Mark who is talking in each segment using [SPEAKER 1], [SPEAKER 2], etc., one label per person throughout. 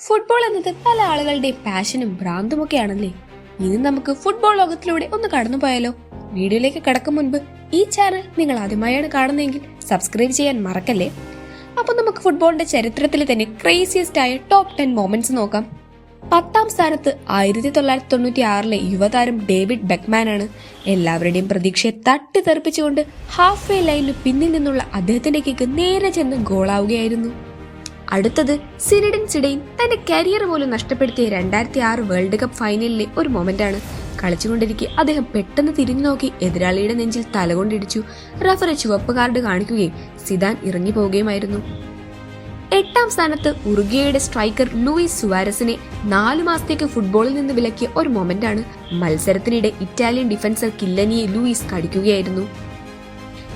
[SPEAKER 1] Football എന്നത് പല ആളുകളുടെയും പാഷനും ഭ്രാന്തുമൊക്കെയാണല്ലേ. ഇനി നമുക്ക് ഫുട്ബോൾ ലോകത്തിലൂടെ ഒന്ന് കടന്നുപോയാലോ. വീഡിയോയിലേക്ക് കടക്കും മുൻപ് ഈ ചാനൽ നിങ്ങൾ ആദ്യമായാണ് കാണുന്നതെങ്കിൽ സബ്സ്ക്രൈബ് ചെയ്യാൻ മറക്കല്ലേ. അപ്പൊ നമുക്ക് ഫുട്ബോളിന്റെ ചരിത്രത്തിലെ തന്നെ ക്രേസിയസ്റ്റ് ആയ ടോപ്പ് 10 മൊമെന്റ്സ് നോക്കാം. 10ാം സ്ഥാനത്ത് 1996 യുവതാരം ഡേവിഡ് ബെക്മാൻ ആണ്. എല്ലാവരുടെയും പ്രതീക്ഷയെ തട്ടിത്തെറിപ്പിച്ചുകൊണ്ട് ഹാഫ് വേ ലൈനിന് പിന്നിൽ നിന്നുള്ള അദ്ദേഹത്തിന്റെ കിക്ക് നേരെ ചെന്ന് ഗോളാവുകയായിരുന്നു. അടുത്തത് സിനഡിൻ സിഡൈൻ തന്റെ കരിയർ പോലും നഷ്ടപ്പെടുത്തിയ 2006 വേൾഡ് കപ്പ് ഫൈനലിലെ ഒരു മൊമെന്റ് ആണ്. കളിച്ചുകൊണ്ടിരിക്കെ അദ്ദേഹം പെട്ടെന്ന് തിരിഞ്ഞു നോക്കി എതിരാളിയുടെ നെഞ്ചിൽ തലകൊണ്ടിടിച്ചു. റഫറി ചുവപ്പ് കാർഡ് കാണിക്കുകയും സിദാൻ ഇറങ്ങി പോവുകയുമായിരുന്നു. 8ാം സ്ഥാനത്ത് ഉറുഗ്വേയുടെ സ്ട്രൈക്കർ ലൂയിസ് സുവാരസിനെ 4 മാസത്തേക്ക് ഫുട്ബോളിൽ നിന്ന് വിലക്കിയ ഒരു മൊമെന്റ് ആണ്. മത്സരത്തിനിടെ ഇറ്റാലിയൻ ഡിഫൻസർ കില്ലനിയെ ലൂയിസ് കടിക്കുകയായിരുന്നു.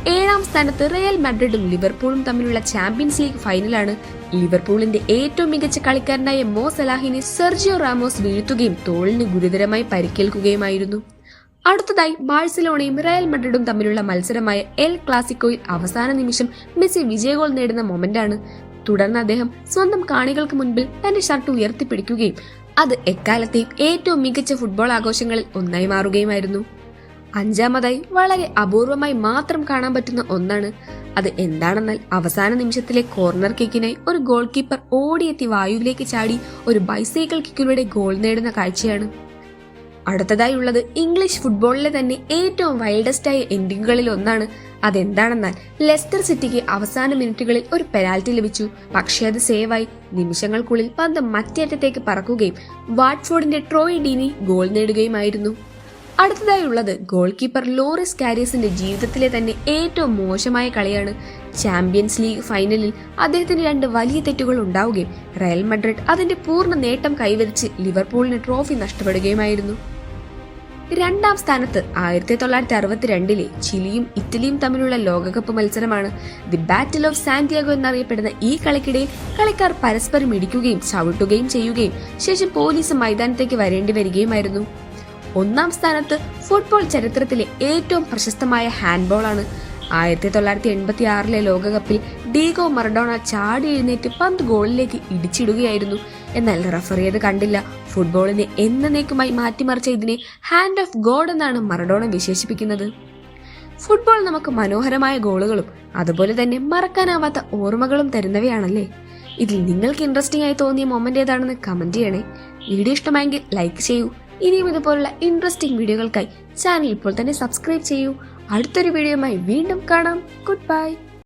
[SPEAKER 1] 7ാം സ്ഥാനത്ത് റയൽ മാഡ്രിഡും ലിവർപൂളും തമ്മിലുള്ള ചാമ്പ്യൻസ് ലീഗ് ഫൈനലാണ്. ലിവർപൂളിന്റെ ഏറ്റവും മികച്ച കളിക്കാരനായ മോ സലാഹിനെ സെർജിയോ റാമോസ് വീഴ്ത്തുകയും തോളിന് ഗുരുതരമായി പരിക്കേൽക്കുകയുമായിരുന്നു. അടുത്തതായി ബാഴ്സലോണയും റയൽ മാഡ്രിഡും തമ്മിലുള്ള മത്സരമായ എൽ ക്ലാസിക്കോയിൽ അവസാന നിമിഷം മെസ്സി വിജയഗോൾ നേടുന്ന മൊമെന്റാണ്. തുടർന്ന് അദ്ദേഹം സ്വന്തം കാണികൾക്ക് മുൻപിൽ തന്റെ ഷർട്ട് ഉയർത്തിപ്പിടിക്കുകയും അത് എക്കാലത്തെയും ഏറ്റവും മികച്ച ഫുട്ബോൾ ആഘോഷങ്ങളിൽ ഒന്നായി മാറുകയുമായിരുന്നു. 5ാമതായി വളരെ അപൂർവമായി മാത്രം കാണാൻ പറ്റുന്ന ഒന്നാണ്. അത് എന്താണെന്നാൽ അവസാന നിമിഷത്തിലെ കോർണർ കിക്കിനായി ഒരു ഗോൾ കീപ്പർ ഓടിയെത്തി വായുവിലേക്ക് ചാടി ഒരു ബൈസൈക്കിൾ കിക്കിലൂടെ ഗോൾ നേടുന്ന കാഴ്ചയാണ്. അടുത്തതായി ഉള്ളത് ഇംഗ്ലീഷ് ഫുട്ബോളിലെ തന്നെ ഏറ്റവും വൈൽഡസ്റ്റ് ആയ എൻഡിങ്ങുകളിൽ ഒന്നാണ്. അതെന്താണെന്നാൽ ലെസ്റ്റർ സിറ്റിക്ക് അവസാന മിനിറ്റുകളിൽ ഒരു പെനാൽറ്റി ലഭിച്ചു. പക്ഷേ അത് സേവായി. നിമിഷങ്ങൾക്കുള്ളിൽ പന്ത് മറ്റേറ്റത്തേക്ക് പറക്കുകയും വാട്ട്ഫോർഡിന്റെ ട്രോയ് ഡീനി ഗോൾ നേടുകയുമായിരുന്നു. അടുത്തതായി ഉള്ളത് ഗോൾ കീപ്പർ ലോറിസ് കാരിയസിന്റെ ജീവിതത്തിലെ തന്നെ ഏറ്റവും മോശമായ കളിയാണ്. ചാമ്പ്യൻസ് ലീഗ് ഫൈനലിൽ അദ്ദേഹത്തിന് 2 വലിയ തെറ്റുകൾ ഉണ്ടാവുകയും റയൽ മാഡ്രിഡ് അതിന്റെ പൂർണ്ണ നേട്ടം കൈവരിച്ച് ലിവർപൂളിന് ട്രോഫി നഷ്ടപ്പെടുകയുമായിരുന്നു. 2ാം സ്ഥാനത്ത് 1962 ചിലിയും ഇറ്റലിയും തമ്മിലുള്ള ലോകകപ്പ് മത്സരമാണ്. ദി ബാറ്റിൽ ഓഫ് സാന്റിയാഗോ എന്നറിയപ്പെടുന്ന ഈ കളിക്കിടയിൽ കളിക്കാർ പരസ്പരം ഇടിക്കുകയും ചവിട്ടുകയും ചെയ്യുകയും ശേഷം പോലീസ് മൈതാനത്തേക്ക് വരേണ്ടി വരികയുമായിരുന്നു. 1ാം സ്ഥാനത്ത് ഫുട്ബോൾ ചരിത്രത്തിലെ ഏറ്റവും പ്രശസ്തമായ ഹാൻഡ്ബോൾ ആണ്. 1986 ലോകകപ്പിൽ ഡീഗോ മറഡോണ ചാടി എഴുന്നേറ്റ് പന്ത് ഗോളിലേക്ക് ഇടിച്ചിടുകയായിരുന്നു. എന്നാൽ റഫറി അത് കണ്ടില്ല. ഫുട്ബോളിനെ എന്നേക്കുമായി മാറ്റിമറിച്ച ഇതിനെ ഹാൻഡ് ഓഫ് ഗോഡ് എന്നാണ് മറഡോണ വിശേഷിപ്പിക്കുന്നത്. ഫുട്ബോൾ നമുക്ക് മനോഹരമായ ഗോളുകളും അതുപോലെ തന്നെ മറക്കാനാവാത്ത ഓർമ്മകളും തരുന്നവയാണല്ലേ. ഇതിൽ നിങ്ങൾക്ക് ഇൻട്രസ്റ്റിംഗ് ആയി തോന്നിയ മൊമെന്റ് ഏതാണെന്ന് കമന്റ് ചെയ്യണേ. വീഡിയോ ഇഷ്ടമായെങ്കിൽ ലൈക്ക് ചെയ്യൂ. ഇനിയും ഇതുപോലുള്ള ഇൻട്രസ്റ്റിംഗ് വീഡിയോകൾക്കായി ചാനൽ ഇപ്പോൾ തന്നെ സബ്സ്ക്രൈബ് ചെയ്യൂ. അടുത്തൊരു വീഡിയോയുമായി വീണ്ടും കാണാം. Good bye.